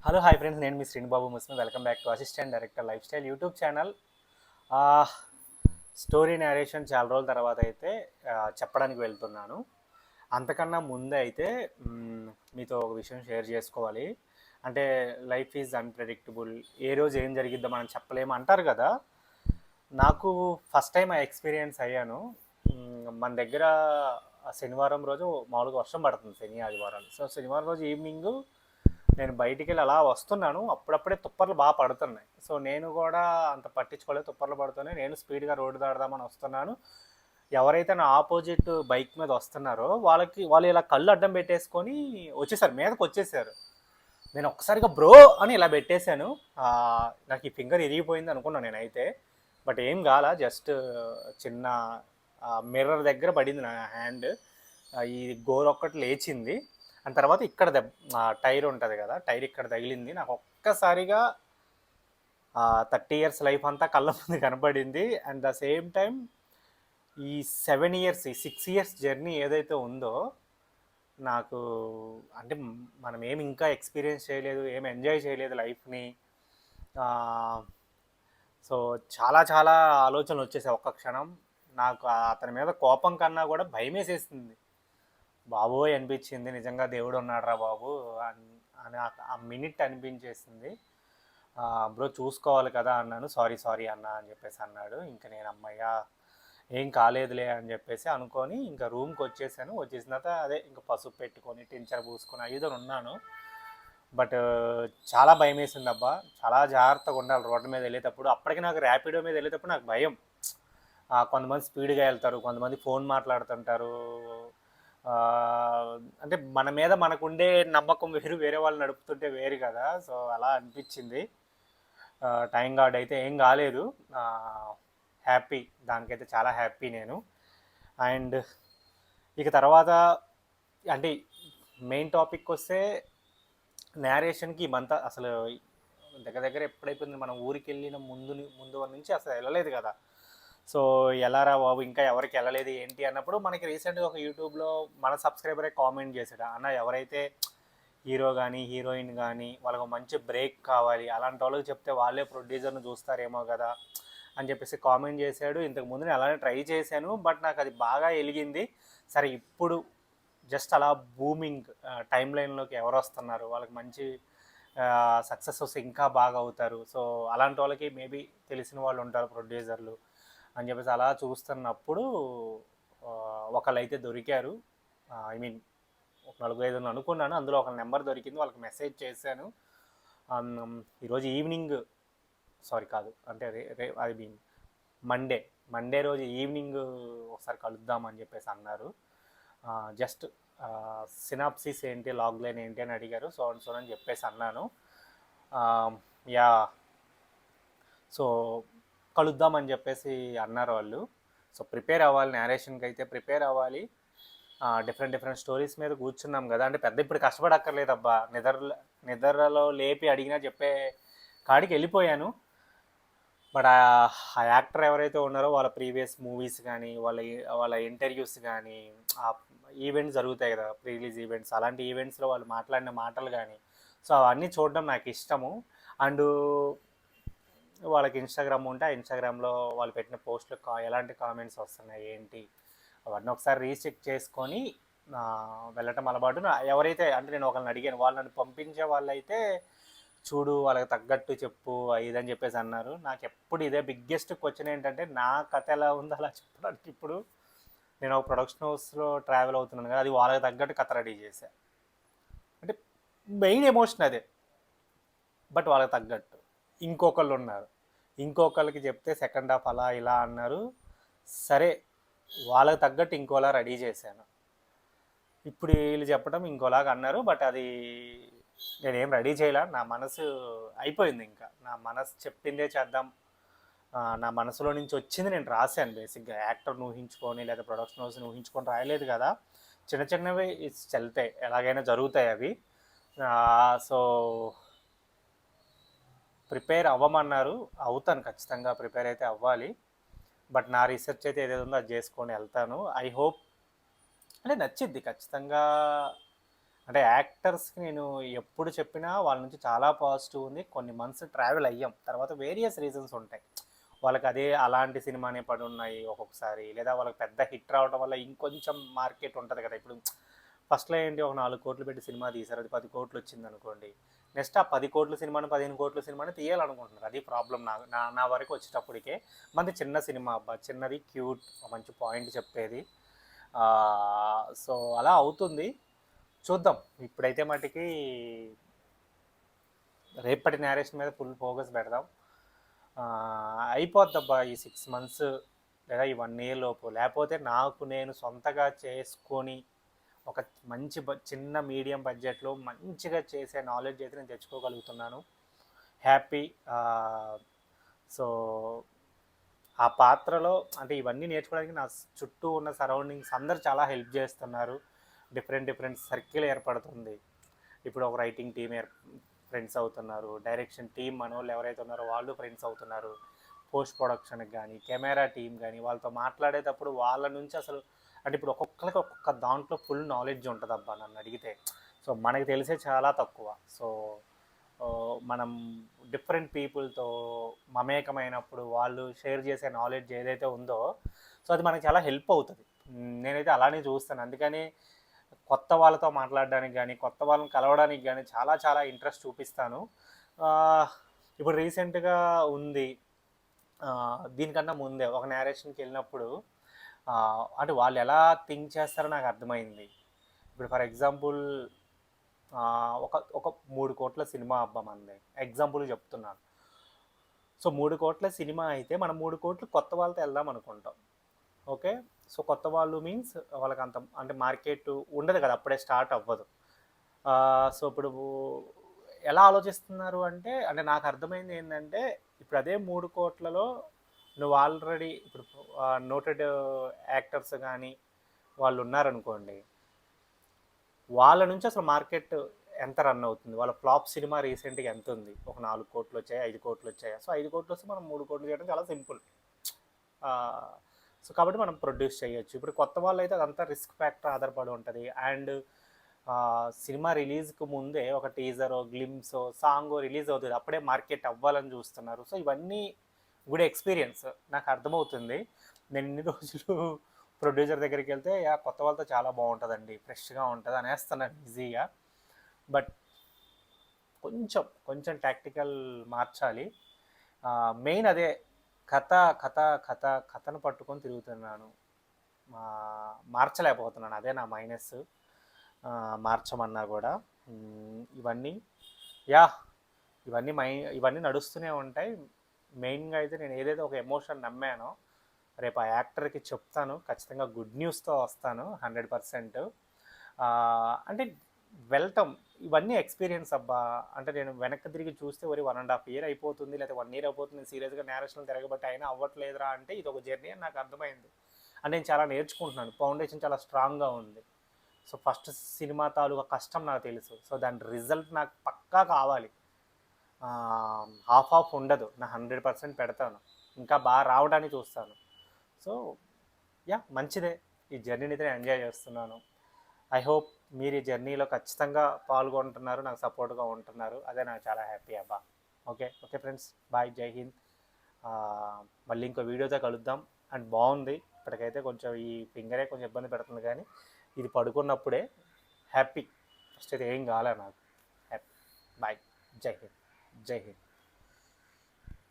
Hello hi friends, నేను మీ Srinibabu Muslim. Welcome back to assistant director life style YouTube channel. Story narration చాలా రోజుల తర్వాత అయితే చెప్పడానికి వెళ్తున్నాను. అంతకన్నా ముందే అయితే మీతో ఒక విషయం షేర్ చేసుకోవాలి. అంటే లైఫ్ ఈజ్ అన్ప్రెడిక్టబుల్, ఏ రోజు ఏం జరిగిద్దో మనం చెప్పలేము అంటారు కదా. నాకు ఫస్ట్ టైం ఆ ఎక్స్పీరియన్స్ అయ్యాను. మన దగ్గర శనివారం రోజు మామూలుగా వర్షం పడుతుంది, శని ఆదివారాలు. సో శనివారం రోజు ఈవినింగ్ నేను బయటికి వెళ్ళి అలా వస్తున్నాను, అప్పుడప్పుడే తుప్పర్లు బాగా పడుతున్నాయి. సో నేను కూడా అంత పట్టించుకోలేదు, తుప్పర్లు పడుతున్నాయి. నేను స్పీడ్గా రోడ్డు దాడదామని వస్తున్నాను. ఎవరైతే నా ఆపోజిట్ బైక్ మీద వస్తున్నారో వాళ్ళు ఇలా కళ్ళు అడ్డం పెట్టేసుకొని వచ్చేసారు, మీదకి వచ్చేసారు. నేను ఒక్కసారిగా బ్రో అని ఇలా పెట్టేశాను. నాకు ఈ ఫింగర్ ఇరిగిపోయింది అనుకున్నాను నేనైతే. బట్ ఏం కాల, జస్ట్ చిన్న మిర్రర్ దగ్గర పడింది నా హ్యాండ్. ఈ గోరు ఒక్కటి లేచింది. అండ్ తర్వాత ఇక్కడ టైర్ ఉంటుంది కదా, టైర్ ఇక్కడ తగిలింది. నాకు ఒక్కసారిగా 30 years లైఫ్ అంతా కళ్ళ ముందు కనబడింది. అండ్ ద సేమ్ టైం ఈ 7 years, ఈ 6 years జర్నీ ఏదైతే ఉందో, నాకు అంటే మనం ఏమి ఇంకా ఎక్స్పీరియన్స్ చేయలేదు, ఏమి ఎంజాయ్ చేయలేదు లైఫ్ని. సో చాలా చాలా ఆలోచనలు వచ్చేసాయి ఒక్క క్షణం. నాకు అతని మీద కోపం కన్నా కూడా భయం వేసేసింది. బాబోయ్ అనిపించింది, నిజంగా దేవుడు ఉన్నాడురా బాబు అని ఆ మినిట్ అనిపించేసింది. బ్రో చూసుకోవాలి కదా అన్నాను. సారీ సారీ అన్న అని చెప్పేసి అన్నాడు. ఇంకా నేను అమ్మయ్య ఏం కాలేదులే అని చెప్పేసి అనుకొని ఇంకా రూమ్కి వచ్చేసాను. వచ్చేసిన తర్వాత అదే ఇంకా పసుపు పెట్టుకొని టించర్ పూసుకొని ఐదో ఉన్నాను. బట్ చాలా భయం వేసింది అబ్బా. చాలా జాగ్రత్తగా ఉండాలి రోడ్డు మీద వెళ్ళేటప్పుడు. అప్పటికి నాకు ర్యాపిడో మీద వెళ్ళేటప్పుడు నాకు భయం. కొంతమంది స్పీడ్గా వెళ్తారు, కొంతమంది ఫోన్ మాట్లాడుతుంటారు. అంటే మన మీద మనకుండే నమ్మకం వేరు, వేరే వాళ్ళు నడుపుతుంటే వేరు కదా. సో అలా అనిపించింది. టైం గార్డ్ అయితే ఏం కాలేదు, హ్యాపీ, దానికైతే చాలా హ్యాపీ నేను. అండ్ ఇక తర్వాత అంటే మెయిన్ టాపిక్ వస్తే నేరేషన్కి ఈ మంత్ అసలు దగ్గర దగ్గర ఎప్పుడైపోయింది, మనం ఊరికి వెళ్ళిన ముందు నుంచి అసలు వెళ్ళలేదు కదా. సో ఎలారా బాబు ఇంకా ఎవరికి వెళ్ళలేదు ఏంటి అన్నప్పుడు మనకి రీసెంట్గా ఒక యూట్యూబ్లో మన సబ్స్క్రైబరే కామెంట్ చేశాడు, అన్న ఎవరైతే హీరో కానీ హీరోయిన్ కానీ వాళ్ళకు మంచి బ్రేక్ కావాలి అలాంటి వాళ్ళకి చెప్తే వాళ్ళే ప్రొడ్యూసర్ను చూస్తారేమో కదా అని చెప్పేసి కామెంట్ చేశాడు. ఇంతకుముందు నేను అలానే ట్రై చేశాను, బట్ నాకు అది బాగా వెలిగింది. సరే ఇప్పుడు జస్ట్ అలా బూమింగ్ టైం లైన్లోకి ఎవరు వస్తున్నారు, వాళ్ళకి మంచి సక్సెస్ వస్తే ఇంకా బాగా అవుతారు. సో అలాంటి వాళ్ళకి మేబీ తెలిసిన వాళ్ళు ఉంటారు ప్రొడ్యూసర్లు అని చెప్పేసి అలా చూస్తున్నప్పుడు ఒకళ్ళైతే దొరికారు. ఐ మీన్ ఒక 4-5 అనుకున్నాను, అందులో ఒక నెంబర్ దొరికింది. వాళ్ళకి మెసేజ్ చేశాను. ఈరోజు ఈవినింగ్, సారీ కాదు అంటే ఐ మీన్ మండే రోజు ఈవినింగ్ ఒకసారి కలుద్దామని చెప్పేసి అన్నారు. జస్ట్ సినాప్సిస్ ఏంటి, లాగ్ లైన్ ఏంటి అని అడిగారు. సో అని చెప్పేసి అన్నాను. యా, సో కలుద్దామని చెప్పేసి అన్నారు వాళ్ళు. సో ప్రిపేర్ అవ్వాలి, నేరేషన్కి అయితే ప్రిపేర్ అవ్వాలి. డిఫరెంట్ స్టోరీస్ మీద కూర్చున్నాం కదా. అంటే పెద్ద ఇప్పుడు కష్టపడక్కర్లేదబ్బా, నిద్రలో లేపి అడిగినా చెప్పే కాడికి వెళ్ళిపోయాను. బట్ ఆ యాక్టర్ ఎవరైతే ఉన్నారో వాళ్ళ ప్రీవియస్ మూవీస్ కానీ వాళ్ళ ఇంటర్వ్యూస్ కానీ, ఆ ఈవెంట్స్ జరుగుతాయి కదా, ప్రీ రిలీజ్ ఈవెంట్స్, అలాంటి ఈవెంట్స్లో వాళ్ళు మాట్లాడిన మాటలు కానీ, సో అవన్నీ చూడడం నాకు ఇష్టము. అండ్ వాళ్ళకి ఇన్స్టాగ్రామ్ ఉంటే ఆ ఇన్స్టాగ్రామ్లో వాళ్ళు పెట్టిన పోస్టులకు ఎలాంటి కామెంట్స్ వస్తున్నాయి ఏంటి అవన్నీ ఒకసారి రీచెక్ చేసుకొని వెళ్ళటం అలవాటు. ఎవరైతే అంటే నేను ఒకరిని అడిగాను, వాళ్ళు నన్ను పంపించే వాళ్ళైతే చూడు వాళ్ళకి తగ్గట్టు చెప్పు ఇదని చెప్పేసి అన్నారు. నాకు ఎప్పుడు ఇదే బిగ్గెస్ట్ క్వశ్చన్ ఏంటంటే, నా కథ ఎలా ఉందో అలా చెప్పడానికి. ఇప్పుడు నేను ఒక ప్రొడక్షన్ హౌస్లో ట్రావెల్ అవుతున్నాను కదా, అది వాళ్ళకి తగ్గట్టు కథ రెడీ చేశా. అంటే మెయిన్ ఎమోషన్ అదే, బట్ వాళ్ళకి తగ్గట్టు ఇంకొకళ్ళు ఉన్నారు, ఇంకొకళ్ళకి చెప్తే సెకండ్ హాఫ్ అలా ఇలా అన్నారు. సరే వాళ్ళకి తగ్గట్టు ఇంకోలా రెడీ చేశాను. ఇప్పుడు వీళ్ళు చెప్పడం ఇంకోలాగా అన్నారు, బట్ అది నేనేం రెడీ చేయలే. నా మనసు అయిపోయింది, ఇంకా నా మనసు చెప్పిందే చేద్దాం. నా మనసులో నుంచి వచ్చింది నేను రాశాను. బేసిక్గా యాక్టర్ని ఊహించుకొని లేదా ప్రొడక్షన్ హౌస్ని ఊహించుకొని రాయలేదు కదా. చిన్న చిన్నవి వెళ్తాయి, ఎలాగైనా జరుగుతాయి అవి. సో ప్రిపేర్ అవ్వమన్నారు, అవుతాను ఖచ్చితంగా, ప్రిపేర్ అయితే అవ్వాలి. బట్ నా రీసెర్చ్ అయితే ఏదైతే ఉందో అది చేసుకొని వెళ్తాను. ఐ హోప్ అంటే నచ్చిద్ది ఖచ్చితంగా. అంటే యాక్టర్స్కి నేను ఎప్పుడు చెప్పినా వాళ్ళ నుంచి చాలా పాజిటివ్ ఉంది. కొన్ని మంత్స్ ట్రావెల్ అయ్యాం, తర్వాత వేరియస్ రీజన్స్ ఉంటాయి. వాళ్ళకి అదే అలాంటి సినిమానే పడి ఉన్నాయి ఒక్కొక్కసారి, లేదా వాళ్ళకి పెద్ద హిట్ రావడం వల్ల ఇంకొంచెం మార్కెట్ ఉంటుంది కదా. ఇప్పుడు ఫస్ట్లో ఏంటి, ఒక 4 కోట్లు పెట్టి సినిమా తీశారు, అది 10 కోట్లు వచ్చింది అనుకోండి. నెక్స్ట్ ఆ 10 కోట్ల సినిమాని 15 కోట్ల సినిమాని తీయాలనుకుంటున్నారు. అది ప్రాబ్లం. నా వరకు వచ్చేటప్పటికే మంది చిన్న సినిమా అబ్బా, చిన్నది క్యూట్, మంచి పాయింట్ చెప్పేది. సో అలా అవుతుంది. చూద్దాం. ఇప్పుడైతే మటుకి రేపటి నేరేషన్ మీద ఫుల్ ఫోకస్ పెడదాం. అయిపోద్దబ్బా ఈ 6 మంత్స్ లేదా ఈ 1 year లోపు. లేకపోతే నాకు నేను సొంతగా చేసుకొని ఒక మంచి చిన్న మీడియం బడ్జెట్లో మంచిగా చేసే నాలెడ్జ్ అయితే నేను తెచ్చుకోగలుగుతున్నాను. హ్యాపీ. సో ఆ పాత్రలో అంటే ఇవన్నీ నేర్చుకోవడానికి నా చుట్టూ ఉన్న సరౌండింగ్స్ అందరు చాలా హెల్ప్ చేస్తున్నారు. డిఫరెంట్ సర్కిల్ ఏర్పడుతుంది. ఇప్పుడు ఒక రైటింగ్ టీమ్ ఫ్రెండ్స్ అవుతున్నారు, డైరెక్షన్ టీం మనోళ్ళు ఎవరైతే ఉన్నారో వాళ్ళు ఫ్రెండ్స్ అవుతున్నారు, పోస్ట్ ప్రొడక్షన్కి కానీ కెమెరా టీం కానీ వాళ్ళతో మాట్లాడేటప్పుడు వాళ్ళ నుంచి అసలు అంటే ఇప్పుడు ఒక్కొక్కరికి ఒక్కొక్క దాంట్లో ఫుల్ నాలెడ్జ్ ఉంటుంది అబ్బా నన్ను అడిగితే. సో మనకి తెలిసే చాలా తక్కువ. సో మనం డిఫరెంట్ పీపుల్తో మమేకమైనప్పుడు వాళ్ళు షేర్ చేసే నాలెడ్జ్ ఏదైతే ఉందో సో అది మనకి చాలా హెల్ప్ అవుతుంది. నేనైతే అలానే చూస్తాను. అందుకని కొత్త వాళ్ళతో మాట్లాడడానికి కానీ కొత్త వాళ్ళని కలవడానికి కానీ చాలా చాలా ఇంట్రెస్ట్ చూపిస్తాను. ఇప్పుడు రీసెంట్గా ఉంది, దీనికన్నా ముందే ఒక నేరేషన్కి వెళ్ళినప్పుడు అంటే వాళ్ళు ఎలా థింక్ చేస్తారో నాకు అర్థమైంది. ఇప్పుడు ఫర్ ఎగ్జాంపుల్ ఒక ఒక 3 కోట్ల సినిమా అబ్బా మనది, ఎగ్జాంపుల్ చెప్తున్నాను. సో 3 కోట్ల సినిమా అయితే మనం 3 కోట్లు కొత్త వాళ్ళతో వెళ్దాం అనుకుంటాం. ఓకే. సో కొత్త వాళ్ళు మీన్స్ వాళ్ళకి అంత అంటే మార్కెట్ ఉండదు కదా, అప్పుడే స్టార్ట్ అవ్వదు. సో ఇప్పుడు ఎలా ఆలోచిస్తున్నారు అంటే అంటే నాకు అర్థమైంది ఏంటంటే ఇప్పుడు అదే 3 కోట్లలో నువ్వు ఆల్రెడీ ఇప్పుడు నోటెడ్ యాక్టర్స్ కానీ వాళ్ళు ఉన్నారనుకోండి, వాళ్ళ నుంచి అసలు మార్కెట్ ఎంత రన్ అవుతుంది, వాళ్ళ ఫ్లాప్ సినిమా రీసెంట్గా ఎంత ఉంది, ఒక 4 కోట్లు వచ్చాయి, 5 కోట్లు వచ్చాయి. సో 5 కోట్లు వస్తే మనం 3 కోట్లు చేయడం చాలా సింపుల్. సో కాబట్టి మనం ప్రొడ్యూస్ చేయొచ్చు. ఇప్పుడు కొత్త వాళ్ళు అయితే అదంతా రిస్క్ ఫ్యాక్టర్ ఆధారపడి ఉంటుంది. అండ్ సినిమా రిలీజ్కి ముందే ఒక టీజరో గ్లిమ్సో సాంగో రిలీజ్ అవుతుంది, అప్పుడే మార్కెట్ అవ్వాలని చూస్తున్నారు. సో ఇవన్నీ గుడ్ ఎక్స్పీరియన్స్ నాకు అర్థమవుతుంది. నేను ఇన్ని రోజులు ప్రొడ్యూసర్ దగ్గరికి వెళ్తే కొత్త వాళ్ళతో చాలా బాగుంటుందండి, ఫ్రెష్గా ఉంటుంది అనేస్తున్నాను ఈజీగా. బట్ కొంచెం టాక్టికల్ మార్చాలి. మెయిన్ అదే కథను పట్టుకొని తిరుగుతున్నాను, మార్చలేకపోతున్నాను. అదే నా మైనస్. మార్చమన్నా కూడా ఇవన్నీ ఇవన్నీ నడుస్తూనే ఉంటాయి. మెయిన్గా అయితే నేను ఏదైతే ఒక ఎమోషన్ నమ్మానో రేపు ఆ యాక్టర్కి చెప్తాను, ఖచ్చితంగా గుడ్ న్యూస్తో వస్తాను 100%. అంటే వెళ్తాం, ఇవన్నీ ఎక్స్పీరియన్స్ అబ్బా. అంటే నేను వెనక్కి తిరిగి చూస్తే 1.5 year అయిపోతుంది, లేదా 1 year అయిపోతుంది నేను సీరియస్గా నేషనల్ తిరగబట్టి అయినా అవ్వట్లేదురా అంటే ఇది ఒక జర్నీ అని నాకు అర్థమైంది. అంటే నేను చాలా నేర్చుకుంటున్నాను, ఫౌండేషన్ చాలా స్ట్రాంగ్గా ఉంది. సో ఫస్ట్ సినిమా తాలూకా కష్టం నాకు తెలుసు. సో దాని రిజల్ట్ నాకు పక్కా కావాలి. హాఫ్ ఉండదు, నా 100% పెడతాను, ఇంకా బాగా రావడానికి చూస్తాను. సో మంచిదే. ఈ జర్నీని అయితే నేను ఎంజాయ్ చేస్తున్నాను. ఐ హోప్ మీరు ఈ జర్నీలో ఖచ్చితంగా పాల్గొంటున్నారు, నాకు సపోర్ట్గా ఉంటున్నారు. అదే నాకు చాలా హ్యాపీ అబ్బా. ఓకే ఫ్రెండ్స్, బాయ్, జై హింద్. మళ్ళీ ఇంకో వీడియోతో కలుద్దాం. అండ్ బాగుంది ఇప్పటికైతే, కొంచెం ఈ ఫింగరే కొంచెం ఇబ్బంది పెడుతుంది, కానీ ఇది పడుకున్నప్పుడే హ్యాపీ. ఫస్ట్ అయితే ఏం కాలే నాకు. హ్యాపీ. బాయ్, జై హింద్.